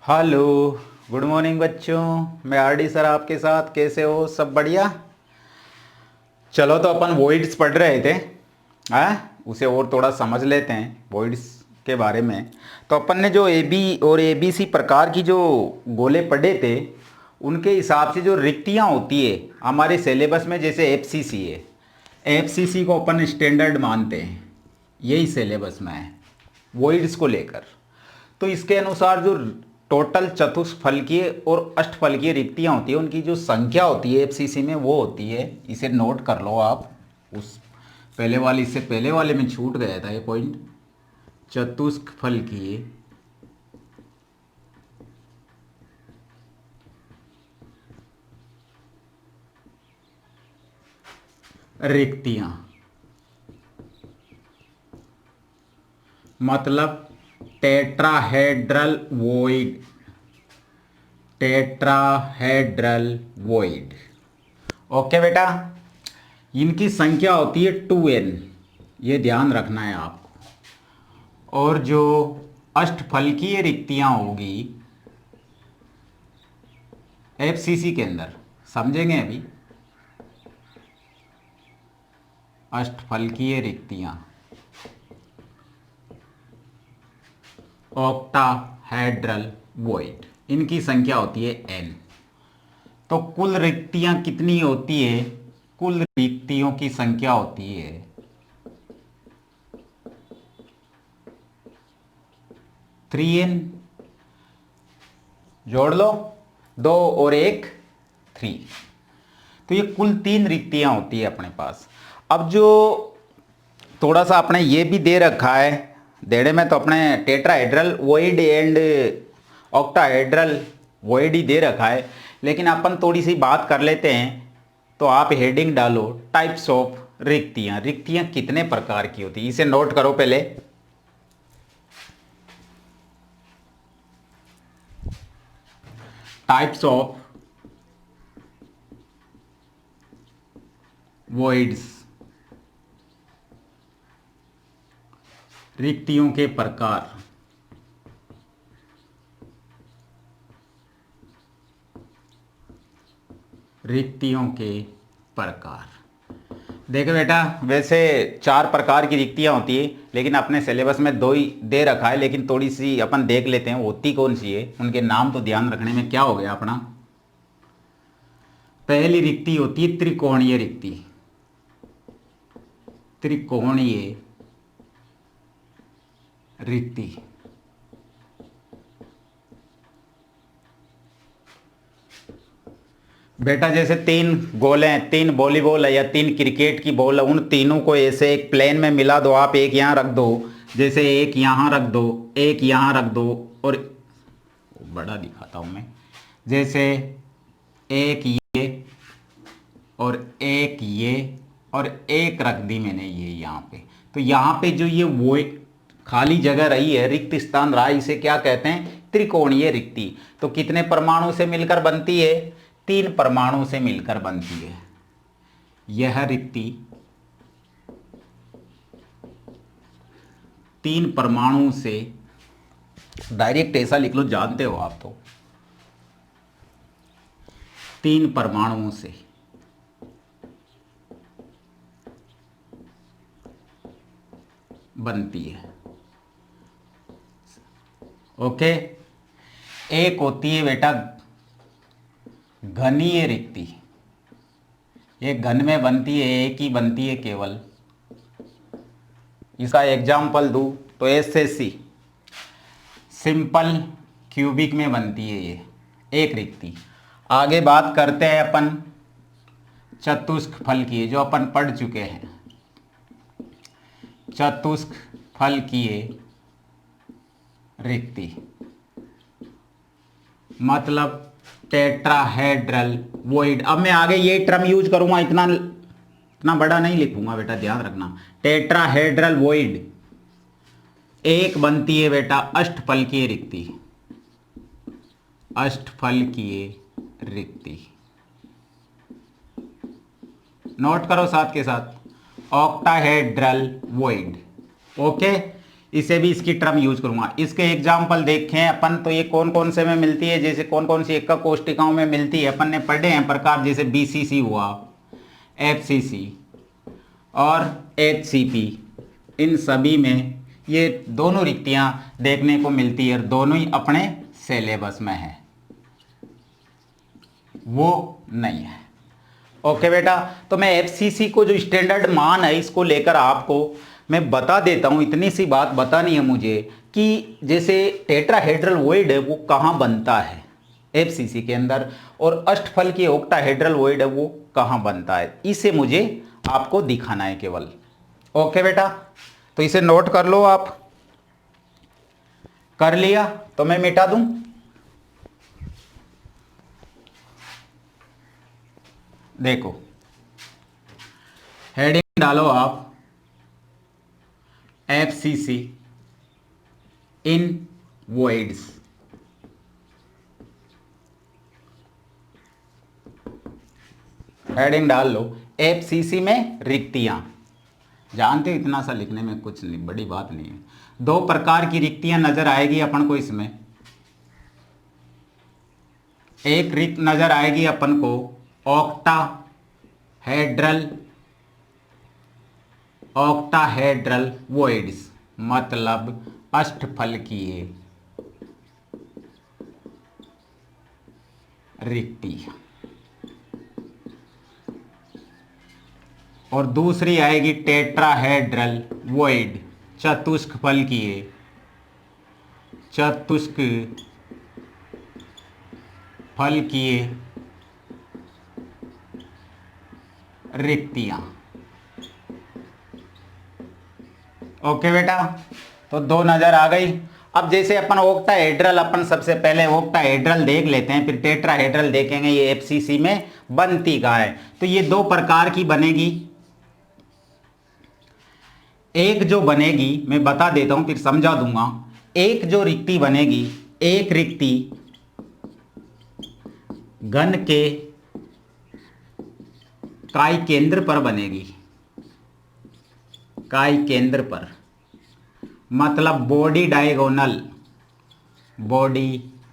Hello. Good morning बच्चों। मैं RD sir आपके साथ। कैसे हो? सब बढ़िया। चलो तो अपन वॉइड्स पढ़ रहे थे। उसे और थोड़ा समझ लेते हैं वॉइड्स के बारे में। तो अपन ने जो ए बी और ए बी सी प्रकार की जो गोले पढ़े थे उनके हिसाब से जो रिक्तियाँ होती है हमारे सिलेबस में, जैसे एफ सी सी है, एफ सी सी को अपन स्टैंडर्ड मानते हैं, यही सिलेबस में है वॉइड्स को लेकर। तो इसके अनुसार जो टोटल चतुष्फलकीय और अष्टफलकीय रिक्तियाँ होती है उनकी जो संख्या होती है एफसीसी में वो होती है, इसे नोट कर लो आप। उस पहले वाले, इससे पहले वाले में छूट गया था ये पॉइंट। चतुष्फलकीय रिक्तियाँ मतलब tetrahedral void, tetrahedral void. Okay बेटा, इनकी संख्या होती है 2n, ये ध्यान रखना है आपको। और जो अष्टफलकीय रिक्तियां होगी एफसीसी के अंदर, समझेंगे अभी। अष्टफलकीय रिक्तियां ऑक्टाहेड्रल वॉइड, इनकी संख्या होती है n। तो कुल रिक्तियां कितनी होती है? कुल रिक्तियों की संख्या होती है 3n। जोड़ लो, 2 और 1 3। तो ये कुल 3 रिक्तियां होती है अपने पास। अब जो थोड़ा सा अपने ये भी दे रखा है, देने में तो अपने tetrahedral void and octahedral void ही दे रखा है, लेकिन अपन थोड़ी सी बात कर लेते हैं। तो आप हेडिंग डालो टाइप्स ऑफ रिक्तियां। रिक्तियां कितने प्रकार की होती है इसे नोट करो पहले। टाइप्स ऑफ वॉइड्स, रिक्तियों के प्रकार। रिक्तियों के प्रकार देखो बेटा, वैसे 4 प्रकार की रिक्तियां होती है, लेकिन अपने सिलेबस में 2 ही दे रखा है। लेकिन थोड़ी सी अपन देख लेते हैं होती कौन सी है, उनके नाम तो ध्यान रखने में क्या हो गया अपना। पहली रिक्ति होती है त्रिकोणीय रिक्ति। त्रिकोणीय रिक्ति बेटा, जैसे 3 गोले हैं, 3 वॉलीबॉल है या 3 क्रिकेट की बॉल है, उन तीनों को ऐसे एक प्लेन में मिला दो आप। एक यहाँ रख दो, जैसे एक यहाँ रख दो, एक यहाँ रख दो, और बड़ा दिखाता हूँ मैं, जैसे एक ये और एक ये और एक रख दी मैंने ये यहाँ पे। तो यहाँ पे जो ये वो खाली जगह रही है, रिक्त स्थान रहा, इसे क्या कहते हैं? त्रिकोणीय रिक्ति। तो कितने परमाणु से मिलकर बनती है? 3 परमाणु से मिलकर बनती है यह रिक्ति। 3 परमाणु से, डायरेक्ट ऐसा लिख लो, जानते हो आप तो। 3 परमाणुओं से बनती है। ओके। एक होती है बेटा घनीय रिक्ति। ये घन में बनती है, एक ही बनती है केवल। इसका एग्जाम्पल दूं तो एसएससी, सिंपल क्यूबिक में बनती है ये एक रिक्ति। आगे बात करते हैं अपन चतुष्फलकीय, जो अपन पढ़ चुके हैं। चतुष्फलकीय रिक्ति मतलब टेट्राहेड्रल वॉइड। अब मैं आगे ये टर्म यूज करूंगा, इतना बड़ा नहीं लिखूंगा बेटा, ध्यान रखना। टेट्राहेड्रल वॉइड एक बनती है बेटा अष्टफलकीय रिक्ति। अष्टफलकीय रिक्ति नोट करो साथ के साथ, ऑक्टाहेड्रल वॉइड। ओके। इसे भी इसकी टर्म यूज करूंगा। इसके एग्जाम्पल देखें अपन तो ये कौन कौन से में मिलती है, जैसे कौन कौन सी एकक कोष्टिकाओं में मिलती है अपन ने पढ़े हैं प्रकार, जैसे बीसीसी हुआ, एफसीसी और एचसीपी, इन सभी में ये दोनों रिक्तियां देखने को मिलती है और दोनों ही अपने सिलेबस में है, वो नहीं है। ओके बेटा, तो मैं एफसीसी को जो स्टैंडर्ड मान है इसको लेकर आपको मैं बता देता हूं। इतनी सी बात बतानी है मुझे कि जैसे टेट्राहेड्रल वॉइड है वो कहाँ बनता है एफसीसी के अंदर, और अष्टफल की ऑक्टाहेड्रल वॉइड है वो कहाँ बनता है, इसे मुझे आपको दिखाना है केवल। ओके बेटा, तो इसे नोट कर लो आप। कर लिया तो मैं मिटा दूं। देखो हेडिंग डालो आप, एफसीसी इन वॉइड्स। हेडिंग डाल लो, एफसीसी में रिक्तियां। जानते हो इतना सा लिखने में कुछ नहीं, बड़ी बात नहीं है। दो प्रकार की रिक्तियां नजर आएगी अपन को इसमें। एक रिक्त नजर आएगी अपन को ऑक्टाहेड्रल वॉइड्स, मतलब अष्टफलकीय रिक्ति, और दूसरी आएगी टेट्राहेड्रल वॉइड, चतुष्फलकीय रिक्तियां। ओके बेटा, तो दो नजर आ गई। अब जैसे अपन ऑक्टाहेड्रल, अपन सबसे पहले ऑक्टाहेड्रल देख लेते हैं, फिर टेट्राहेड्रल देखेंगे ये एफसीसी में बनती कहाँ है। तो ये दो प्रकार की बनेगी। एक जो बनेगी मैं बता देता हूं फिर समझा दूंगा। एक जो रिक्ति बनेगी, एक रिक्ति घन के काय केंद्र पर बनेगी, काय केंद्र पर, मतलब बॉडी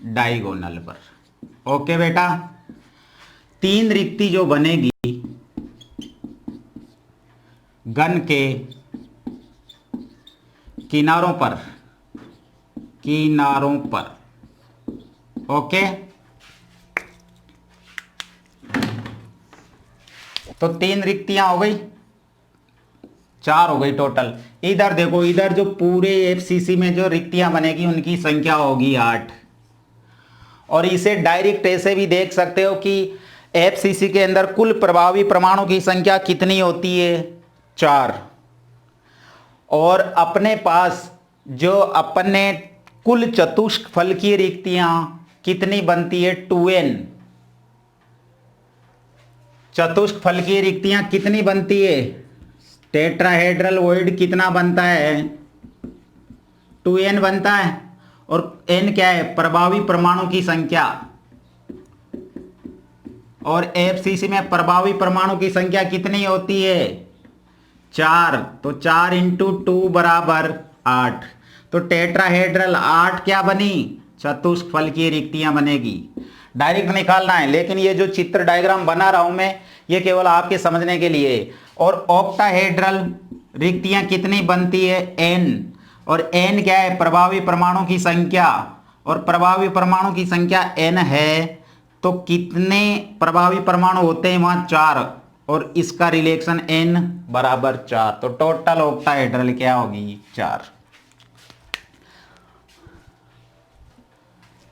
डायगोनल पर। ओके बेटा, तीन रिक्ति जो बनेगी घन के किनारों पर। ओके, तो तीन रिक्तियां हो गई, चार हो गई टोटल। इधर देखो, इधर जो पूरे एफसीसी में जो रिक्तियां बनेगी उनकी संख्या होगी 8। और इसे डायरेक्ट ऐसे भी देख सकते हो कि एफसीसी के अंदर कुल प्रभावी परमाणु की संख्या कितनी होती है, 4। और अपने पास जो अपन ने कुल चतुष्फलकीय रिक्तियां कितनी बनती है, 2n। चतुष्फलकीय रिक्तियां कितनी बनती है, टेट्राहेड्रल वॉइड कितना बनता है, 2n बनता है। और n क्या है, प्रभावी परमाणु की संख्या। और एफसीसी में प्रभावी परमाणु की संख्या कितनी होती है, 4। तो 4 × 2 बराबर 8। तो टेट्राहेड्रल 8 क्या बनी, चतुष्फलकीय रिक्तियां बनेगी। डायरेक्ट निकालना है, लेकिन ये जो चित्र डायग्राम बना रहा हूं मैं, ये केवल आपके समझने के लिए। और ऑक्टाहेड्रल रिक्तियां कितनी बनती है, n। और n क्या है, प्रभावी परमाणु की संख्या। और प्रभावी परमाणु की संख्या n है, तो कितने प्रभावी परमाणु होते हैं वहां, 4। और इसका रिलेशन n बराबर 4। तो टोटल ऑक्टाहेड्रल क्या होगी, 4।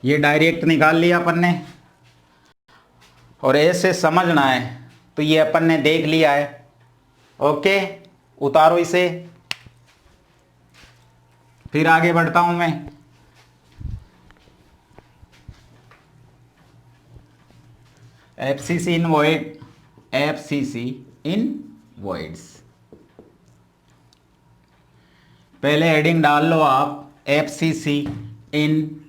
ये डायरेक्ट निकाल लिया अपन ने। और ऐसे समझना है तो ये अपन ने देख लिया है। ओके, उतारो इसे, फिर आगे बढ़ता हूं मैं। एफसीसी इन वॉइड्स। पहले हेडिंग डाल लो आप, एफसीसी इन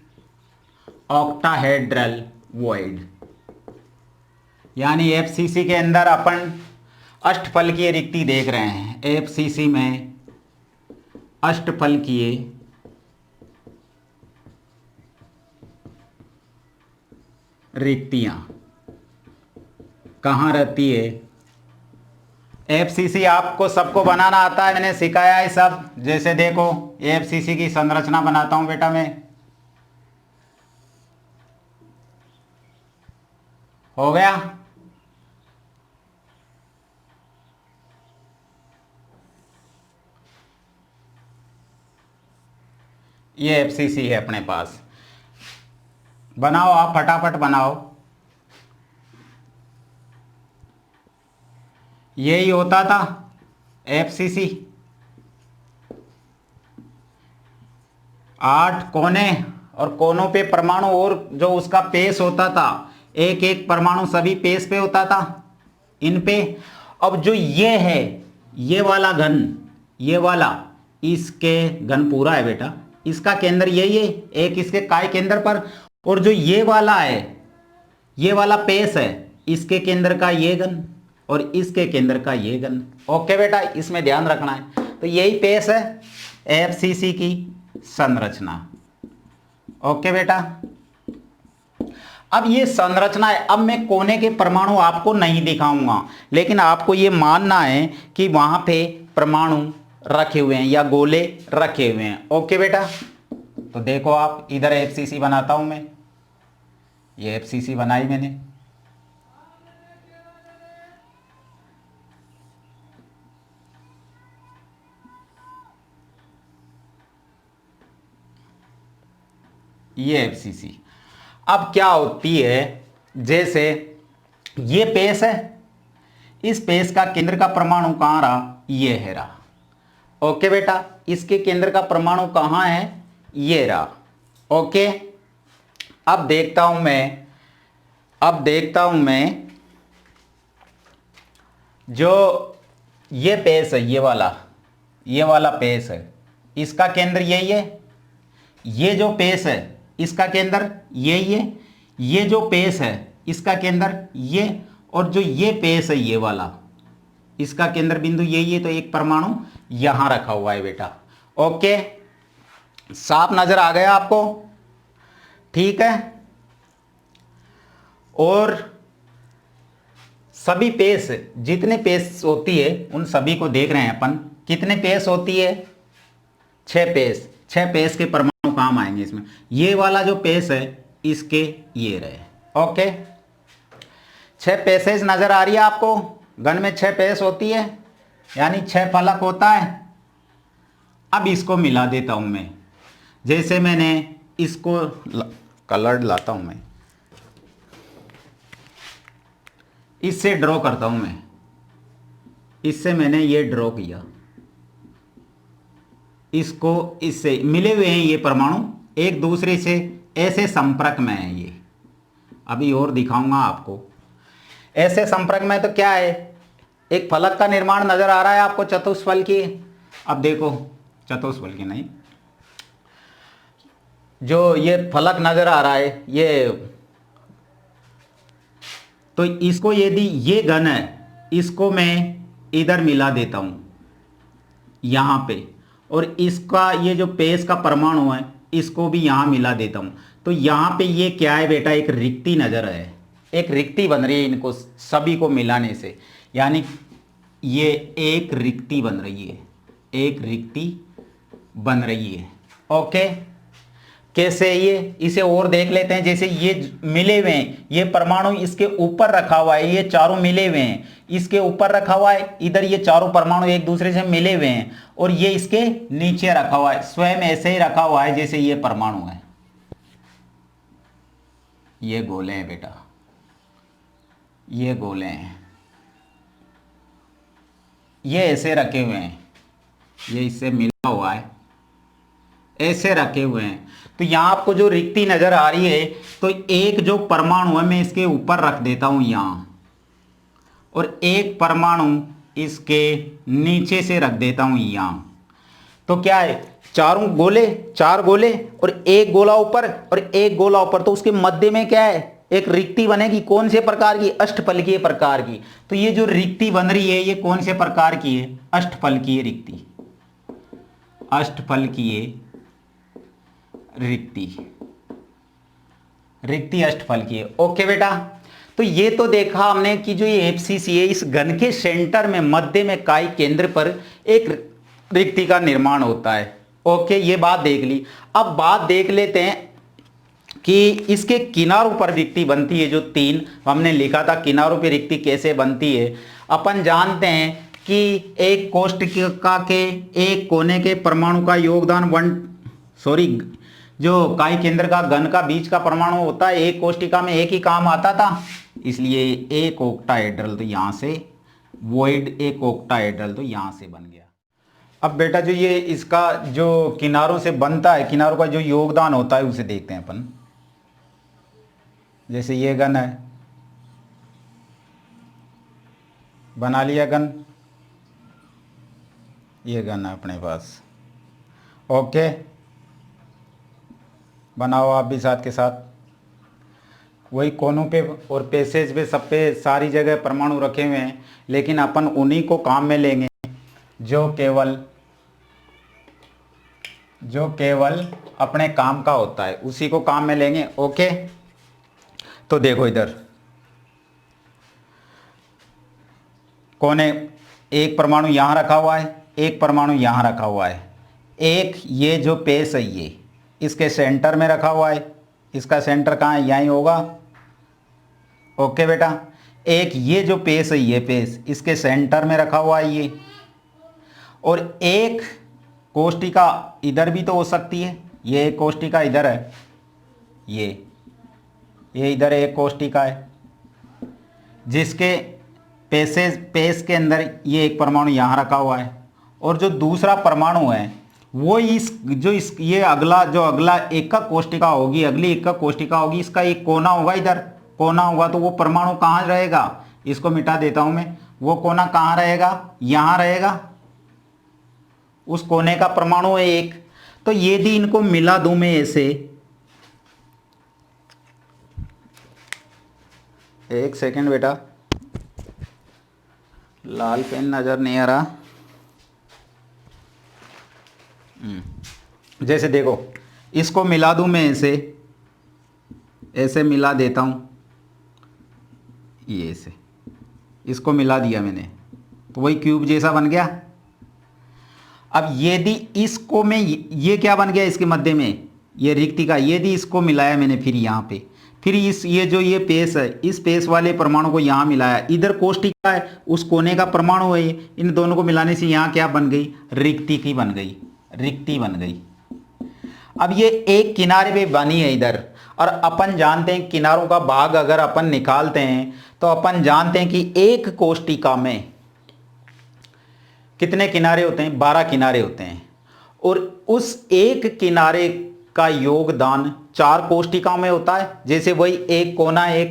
ऑक्टाहेड्रल वॉइड, यानी एफसीसी के अंदर अपन अष्टफलकीय रिक्ति देख रहे हैं। एफसीसी में अष्टफलकीय रिक्तियां कहाँ रहती है? एफसीसी आपको सबको बनाना आता है, मैंने सिखाया है सब। जैसे देखो एफसीसी की संरचना बनाता हूं बेटा मैं। हो गया? ये एफसीसी है अपने पास। बनाओ आप, फटाफट बनाओ। यही होता था एफसीसी। 8 कोने और कोनों पे परमाणु, और जो उसका पेस होता था, एक एक परमाणु सभी पेस पे होता था, इन पे। अब जो ये है, ये वाला घन, ये वाला, इसके घन पूरा है बेटा, इसका केंद्र यही है, एक इसके काय केंद्र पर। और जो ये वाला है, ये वाला पेस है, इसके केंद्र का ये घन और इसके केंद्र का ये घन। ओके बेटा, इसमें ध्यान रखना है। तो यही पेस है एफसीसी की संरचना। ओके बेटा, अब ये संरचना है। अब मैं कोने के परमाणु आपको नहीं दिखाऊंगा, लेकिन आपको ये मानना है कि वहां पे परमाणु रखे हुए हैं या गोले रखे हुए हैं। ओके बेटा, तो देखो आप, इधर एफसीसी बनाता हूं मैं। ये एफसीसी बनाई मैंने। ये एफसीसी अब क्या होती है, जैसे ये पेस है, इस पेस का केंद्र का परमाणु कहां रहा? ये है रहा। ओके बेटा, इसके केंद्र का परमाणु कहां है? ये रहा। ओके, अब देखता हूं मैं, जो ये पेस है, ये वाला पेस है, इसका केंद्र यही है। ये जो पेस है, इसका केंद्र यही है। ये जो पेस है, इसका केंद्र ये, और जो ये पेस है, ये वाला, इसका केंद्र बिंदु यही है। तो एक परमाणु यहां रखा हुआ है बेटा। ओके, साफ नजर आ गया आपको? ठीक है। और सभी पेस, जितने पेस होती है, उन सभी को देख रहे हैं अपन। कितने पेस होती है? 6 पेस। 6 पेस के परमाणु काम आएंगे इसमें। ये वाला जो पेस है, इसके ये रहे। ओके, 6 पेसेस नजर आ रही है आपको? घन में 6 पेस होती है, यानी 6 फलक होता है। अब इसको मिला देता हूं मैं। जैसे मैंने इसको कलर्ड लाता हूं मैं, इससे ड्रॉ करता हूं मैं। इससे मैंने ये ड्रॉ किया, इसको इससे मिले हुए हैं ये परमाणु, एक दूसरे से ऐसे संपर्क में है ये। अभी और दिखाऊंगा आपको। ऐसे संपर्क में तो क्या है, एक फलक का निर्माण नजर आ रहा है आपको, चतुष्फलकीय। अब देखो, चतुष्फलकीय नहीं, जो ये फलक नजर आ रहा है ये, तो इसको यदि ये घन है, इसको मैं इधर मिला देता हूं यहां पे, और इसका ये जो पेस का परमाणु है, इसको भी यहां मिला देता हूं। तो यहां पे ये क्या है बेटा? एक रिक्ति नजर है, एक रिक्ति बन रही है इनको सभी को मिलाने से, यानी ये एक रिक्ति बन रही है, एक रिक्ति बन रही है। ओके, कैसे? ये इसे और देख लेते हैं। जैसे ये मिले हुए हैं, ये परमाणु इसके ऊपर रखा हुआ है, ये चारों मिले हुए हैं, इसके ऊपर रखा हुआ है, इधर ये चारों परमाणु एक दूसरे से मिले हुए हैं, और ये इसके नीचे रखा हुआ है, स्वयं ऐसे ही रखा हुआ है जैसे ये परमाणु है। ये गोले हैं बेटा, ये गोले हैं, ये ऐसे रखे हुए हैं, ये इससे मिला हुआ है, ऐसे रखे हुए हैं। तो यहां आपको जो रिक्ति नजर आ रही है, तो एक जो परमाणु है मैं इसके ऊपर रख देता हूं यहां, और एक परमाणु इसके नीचे से रख देता हूं यहां। तो क्या है, चारों गोले, 4 गोले, और एक गोला ऊपर और एक गोला ऊपर, तो उसके मध्य में क्या है? एक रिक्ति बनेगी। कौन से प्रकार की? अष्टफलकीय प्रकार की। तो ये जो रिक्ति बन रही है, ये कौन से प्रकार की है? अष्टफलकीय रिक्ति। अष्टफलकीय रिक्ति, रिक्ति अष्टफलकीय। ओके बेटा, तो ये तो देखा हमने कि जो ये एफसीसी है, इस घन के सेंटर में मध्य में काई केंद्र पर एक रिक्ति का निर्माण होता है। ओके, ये बात देख ली। अब बात देख लेते हैं कि इसके किनारों पर रिक्ति बनती है। जो 3 हमने लिखा था किनारों पर रिक्ति कैसे बनती है। अपन जानते हैं कि एक कोष्ठिका के एक कोने के परमाणु का योगदान जो काई केंद्र का घन का बीच का परमाणु होता है, एक कोष्ठिका में एक ही काम आता था, इसलिए एक ओक्टाहेड्रल तो यहां से वॉइड, एक ओक्टाहेड्रल तो यहां से बन गया। अब बेटा जो ये इसका जो किनारों से बनता है, किनारों का जो योगदान होता है उसे देखते हैं अपन। जैसे ये घन है, बना लिया घन, ये घन है अपने पास। ओके, बनाओ आप भी साथ के साथ। वही कोनों पे और पैसेज पे सब पे सारी जगह परमाणु रखे हुए हैं, लेकिन अपन उन्हीं को काम में लेंगे जो केवल अपने काम का होता है, उसी को काम में लेंगे। ओके, तो देखो इधर कोने, एक परमाणु यहां रखा हुआ है, एक परमाणु यहां रखा हुआ है, एक ये जो पेस है ये इसके सेंटर में रखा हुआ है। इसका सेंटर कहाँ है? यहीं होगा। ओके बेटा, एक ये जो पेस है, ये पेस इसके सेंटर में रखा हुआ है ये, और एक कोष्ठिका इधर भी तो हो सकती है। ये एक कोष्ठिका इधर है, ये इधर एक कोष्ठिका है जिसके पेस के अंदर ये एक परमाणु यहाँ रखा हुआ है, और जो दूसरा परमाणु है वो ये अगला एक कोष्ठिका होगी, अगली एक कोष्ठिका होगी, इसका एक कोना होगा, इधर कोना होगा, तो वो परमाणु कहाँ रहेगा? इसको मिटा देता हूं मैं। वो कोना कहाँ रहेगा? यहां रहेगा। उस कोने का परमाणु है एक। तो यदि इनको मिला दूं मैं ऐसे, एक सेकेंड बेटा, लाल पेन नजर नहीं आ रहा। जैसे देखो, इसको मिला दूं मैं ऐसे मिला देता हूं, ये ऐसे इसको मिला दिया मैंने, तो वही क्यूब जैसा बन गया। अब यदि इसको मैं ये क्या बन गया इसके मध्य में, ये रिक्ति का, यदि इसको मिलाया मैंने फिर यहाँ पे, फिर ये पेस है, इस पेस वाले परमाणु को यहाँ मिलाया, इधर कोष्ठिका है, उस कोने का परमाणु है, इन दोनों को मिलाने से यहाँ क्या बन गई? रिक्ति बन गई। अब ये एक किनारे पे बनी है इधर, और अपन जानते हैं किनारों का भाग अगर अपन निकालते हैं तो अपन जानते हैं कि एक कोष्ठिका में कितने किनारे होते हैं? 12 किनारे होते हैं, और उस एक किनारे का योगदान 4 कोष्ठिकाओं में होता है। जैसे वही एक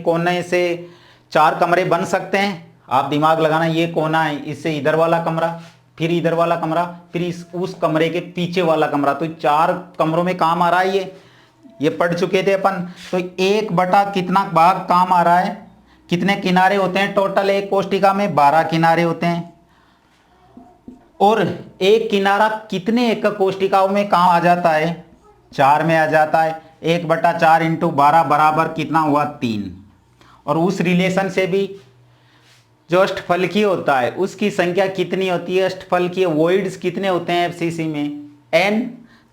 कोने से 4 कमरे बन सकते हैं। आप दिमाग लगाना, ये कोना है, इससे इधर वाला कमरा, फिर इधर वाला कमरा, फिर उस कमरे के पीछे वाला कमरा, तो 4 कमरों में काम आ रहा है। ये पढ़ चुके थे अपन। तो 1/, कितना भाग काम आ रहा है? कितने किनारे होते हैं टोटल एक कोष्ठिका में? 12 किनारे होते हैं। और एक किनारा कितने एक कोष्ठिकाओं में काम आ जाता है? 4 में आ जाता है। 1/4 × 12 बराबर कितना हुआ? 3। और उस रिलेशन से भी जो अष्टफलकीय होता है उसकी संख्या कितनी होती है? अष्टफलकीय वॉइड्स कितने होते हैं एफसीसी में? n।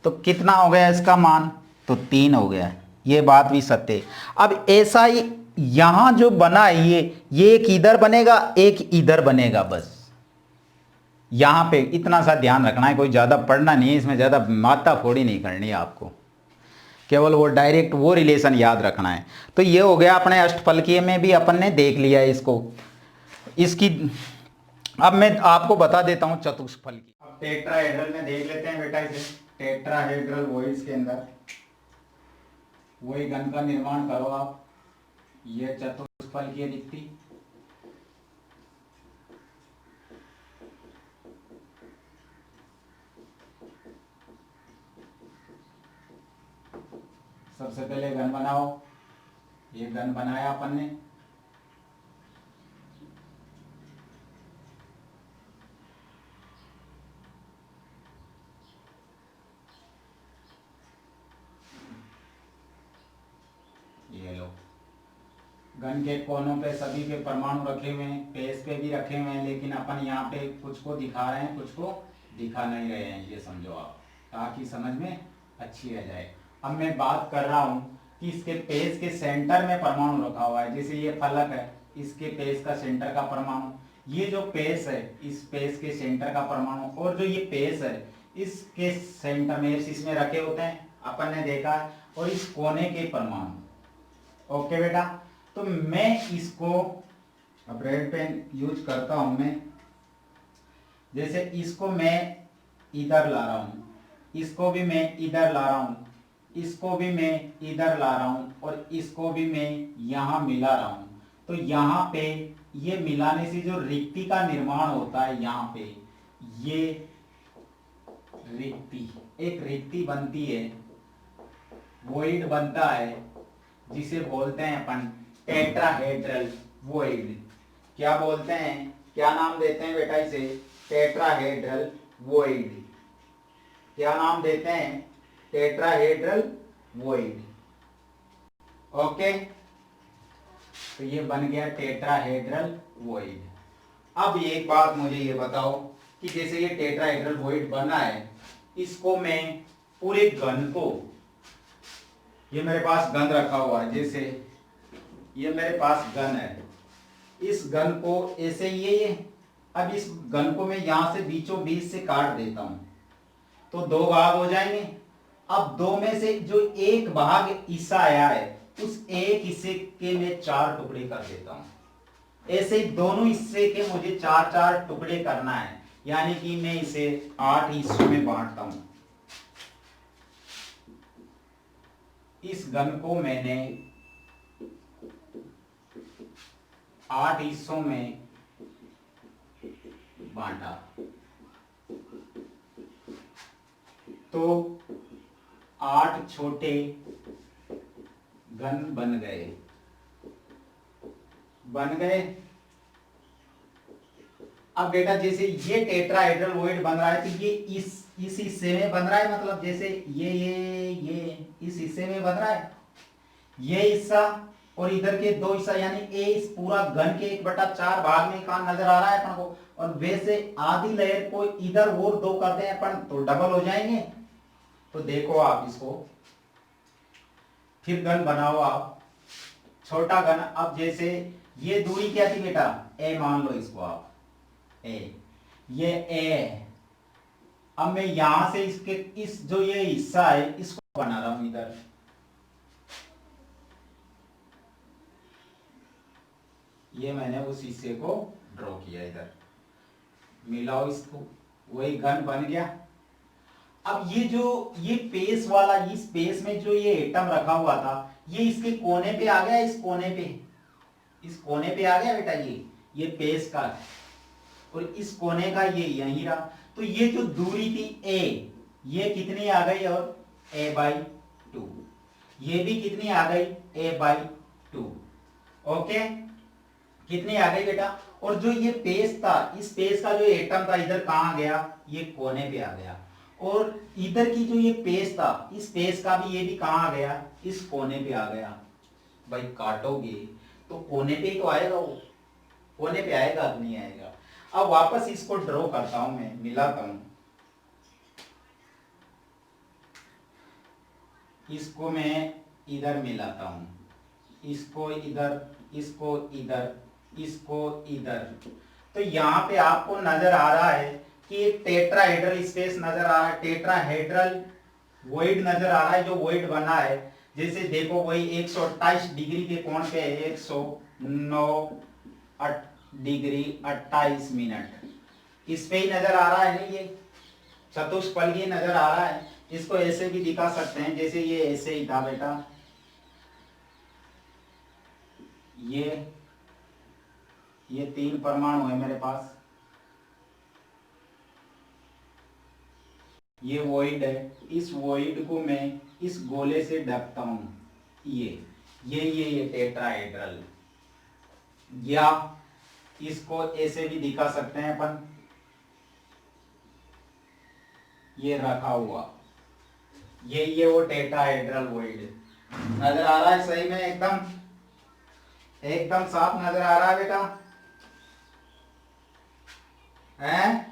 तो कितना हो गया इसका मान? तो 3 हो गया। ये बात भी सत्य है। अब ऐसा ही यहां जो बना है ये एक इधर बनेगा, एक इधर बनेगा। बस यहां पे इतना सा ध्यान रखना है, कोई ज्यादा पढ़ना नहीं है इसमें, ज्यादा माथा फोड़ी नहीं करनी है आपको, केवल वो डायरेक्ट वो रिलेशन याद रखना है। तो ये हो गया अपने अष्टफलकीय में भी अपन ने देख लिया है इसको। इसकी अब मैं आपको बता देता हूं चतुष्फलकीय। अब टेट्राहेड्रल में देख लेते हैं बेटा इसे। टेट्राहेड्रल वॉइड्स के अंदर वही घन का निर्माण करो आप। ये चतुष्फलकीय रिक्ति, सबसे पहले घन बनाओ। ये घन बनाया अपन ने। घन के कोनों पे सभी पे परमाणु रखे हुए हैं, पेज पे भी रखे हुए हैं, लेकिन अपन यहाँ पे कुछ को दिखा रहे हैं, कुछ को दिखा नहीं रहे हैं, ये समझो आप, ताकि समझ में अच्छी आ जाए। अब मैं बात कर रहा हूँ कि इसके पेज के सेंटर में परमाणु रखा हुआ है, जैसे ये फलक है, इसके पेज का सेंटर का परमाणु, ये जो पेज है इस पेज के सेंटर का परमाणु, और जो ये पेज है इसके सेंटर में इसमें रखे होते हैं, अपन ने देखा है, और इस कोने के परमाणु। ओके बेटा, तो मैं इसको अब रेड पेन यूज करता हूं मैं, जैसे इसको मैं इधर ला रहा हूं, इसको भी मैं इधर ला रहा हूं, इसको भी मैं इधर ला रहा हूं, और इसको भी मैं यहां मिला रहा हूं। तो यहां पे ये मिलाने से जो रिक्ति का निर्माण होता है, यहां पे ये रिक्ति, एक रिक्ति बनती है, वॉइड बनता है, जिसे बोलते हैं अपन टेट्राहेड्रल वॉइड। क्या बोलते हैं, क्या नाम देते हैं बेटा इसे? Tetrahedral void. क्या नाम देते हैं? Tetrahedral void. ओके, तो ये बन गया टेट्राहेड्रल वॉइड। अब एक बात मुझे ये बताओ कि जैसे ये टेट्राहेड्रल वॉइड बना है, इसको मैं पूरे घन को, ये मेरे पास घन रखा हुआ है, जैसे ये मेरे पास घन है, इस घन को ऐसे ये अब इस घन को मैं यहां से बीचों बीच से काट देता हूं, तो दो भाग हो जाएंगे। अब दो में से जो एक भाग हिस्सा आया है, उस एक हिस्से के मैं चार टुकड़े कर देता हूं। ऐसे ही दोनों हिस्से के मुझे चार चार टुकड़े करना है, यानी कि मैं इसे 8 हिस्सों में बांटता हूं। इस घन को मैंने 8 हिस्सों में बांटा, तो 8 छोटे घन बन गए। अब बेटा जैसे ये टेट्राहेड्रल वॉइड बन रहा है, तो ये इस हिस्से में बन रहा है, मतलब जैसे ये इस हिस्से में बन रहा है, ये हिस्सा और इधर के दो हिस्सा, यानी इस पूरा घन के 1/4 भाग में कहां नजर आ रहा है अपन को। और वैसे आधी लेयर को इधर और दो करते हैं अपन, तो डबल हो जाएंगे। तो देखो आप इसको, फिर घन बनाओ आप, छोटा घन। अब जैसे ये दूरी क्या थी बेटा? ए मान लो इसको आप, ए, ये ए है। अब मैं यहां से इसके इस जो ये हिस्सा है इसको बना रहा हूं इधर, ये मैंने उस हिस्से को ड्रॉ किया इधर, मिलाओ इसको, वही घन बन गया। अब ये पेस वाला, इस पेस में जो ये एटम रखा हुआ था, ये इसके कोने पे आ गया, इस कोने पे आ गया बेटा, ये पेस का, और इस कोने का ये यहीं रहा। तो ये जो दूरी थी ए, ये कितनी आ गई? और a/2, ये भी कितनी आ गई? a/2। ओके, कितनी आ गई बेटा? और जो ये पेस था, इस पेस का जो एटम था इधर कहां गया? ये कोने पे आ गया। और इधर की जो ये पेस था, इस पेस का भी, ये भी कहां आ गया? इस कोने पे आ गया। भाई काटोगे तो कोने पे ही तो आएगा, वो कोने पे आएगा कि नहीं आएगा? अब वापस इसको ड्रॉ करता हूं मैं, मिलाता हूं, इसको मैं इधर मिलाता हूं, इसको इधर, इसको इधर, इसको इधर। तो यहां पे आपको नजर आ रहा है कि एक टेट्राहेड्रल स्पेस नजर आ रहा है, टेट्राहेड्रल वॉइड नजर आ रहा है, जो वॉइड बना है। जैसे देखो वही 128 डिग्री के कोण पे है, 109 डिग्री 28 मिनट, इस पे ही नजर आ रहा है ना, ये चतुष्फलकीय नजर आ रहा है। इसको ऐसे भी दिखा सकते हैं, जैसे ये ऐसे ही था बेटा, ये 3 परमाणु है मेरे पास, ये वॉइड है, इस वॉइड को मैं इस गोले से ढकता हूं, ये टेट्राहेड्रल, या इसको ऐसे भी दिखा सकते हैं अपन, ये रखा हुआ, ये वो टेट्राहेड्रल वॉइड नजर आ रहा है सही में एकदम। एकदम साफ नजर आ रहा है बेटा, है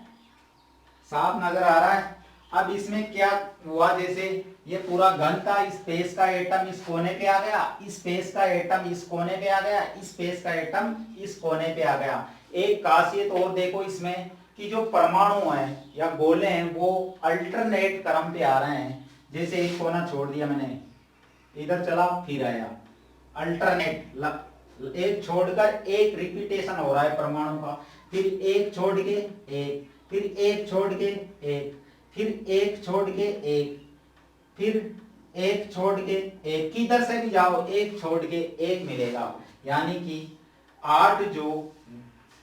साफ नजर आ रहा है। अब इसमें क्या हुआ, जैसे ये पूरा घन था, स्पेस का एटम इस कोने पे आ गया, स्पेस का एटम इस कोने पे आ गया, स्पेस का एटम इस कोने पे आ गया। एक खासियत और देखो इसमें कि जो परमाणु हैं या गोले हैं वो अल्टरनेट क्रम पे आ रहे हैं। जैसे एक कोना छोड़ दिया मैंने, इधर चला फिर आया, अल्टरनेट, एक छोड़कर एक रिपीटेशन हो रहा है परमाणु का, फिर एक छोड़ के एक, फिर एक छोड़ के एक, फिर एक छोड़ के एक, फिर एक छोड़ के एक, किधर से भी जाओ एक छोड़ के एक मिलेगा। यानी कि 8 जो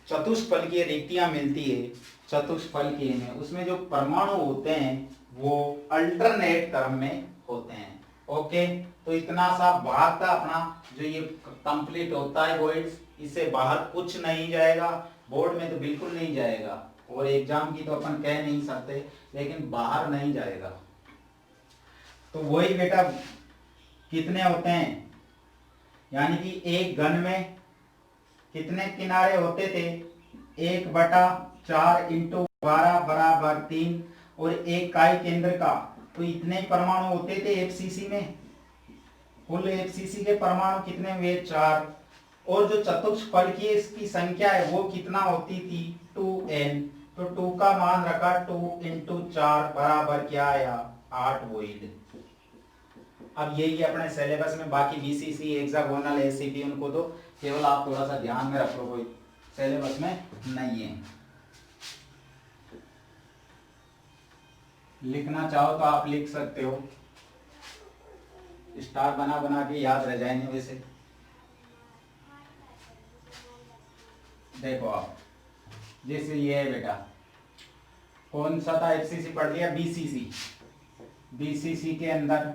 चतुष्फलकीय रिक्तियां मिलती है चतुष्फलकीय में, उसमें जो परमाणु होते हैं वो अल्टरनेट क्रम में होते हैं। ओके, तो इतना सा भाग था अपना जो ये कंप्लीट होता है वॉइड्स, इससे बाहर कुछ नहीं जाएगा, बोर्ड में तो बिल्कुल नहीं जाएगा, और एग्जाम की तो अपन कह नहीं सकते, लेकिन बाहर नहीं जाएगा। तो वही बेटा कितने होते हैं, यानी कि एक घन में कितने किनारे होते थे, 1/4 इंटू 12 बराबर 3, और एक इकाई केंद्र का तो इतने परमाणु होते थे एफसीसी में, कुल एफसीसी के परमाणु कितने हुए 4, और जो चतुष्फलकीय की संख्या है वो कितना होती थी 2n, तो 2 का मान रखा 2 इंटू 4 बराबर क्या आया 8 वोइड। अब यही है अपने सिलेबस में, बाकी बीसीसी हेक्सागोनल एसीपी उनको तो केवल आप थोड़ा सा ध्यान में रखो, कोई सिलेबस में नहीं है। लिखना चाहो तो आप लिख सकते हो, स्टार बना बना के याद रह जाएंगे वैसे। देखो आप, जैसे ये है बेटा, कौन सा था एफसीसी पढ़ लिया, बीसीसी, बीसीसी के अंदर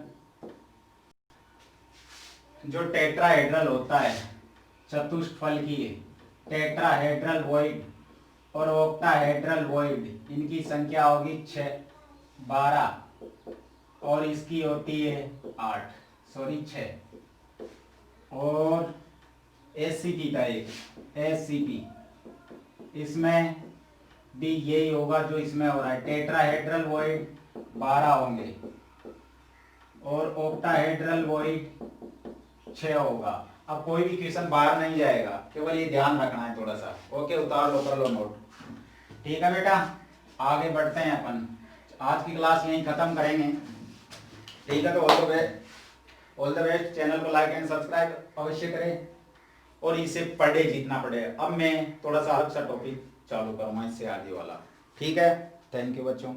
जो टेट्राहेड्रल होता है चतुष्फलकीय, टेट्राहेड्रल वॉइड और ऑक्टाहेड्रल वॉइड, इनकी संख्या होगी 12 और इसकी होती है 6, और एससीपी था एक, एससीपी, इसमें भी यही होगा जो इसमें हो रहा है, टेट्राहेड्रल वॉइड 12 होंगे और ऑक्टाहेड्रल वॉइड 6 होगा। अब कोई भी क्वेश्चन बाहर नहीं जाएगा, केवल ये ध्यान रखना है थोड़ा सा। ओके, उतार लो कर लो नोट। ठीक है बेटा, आगे बढ़ते हैं अपन, आज की क्लास यहीं खत्म करेंगे। ठीक है, तो ऑल द बेस्ट। चैनल को लाइक एंड सब्सक्राइब अवश्य करें और इसे पढ़े जितना पढ़े। अब मैं थोड़ा सा अलग सा टॉपिक चालू करूंगा इससे आगे वाला। ठीक है, थैंक यू बच्चों।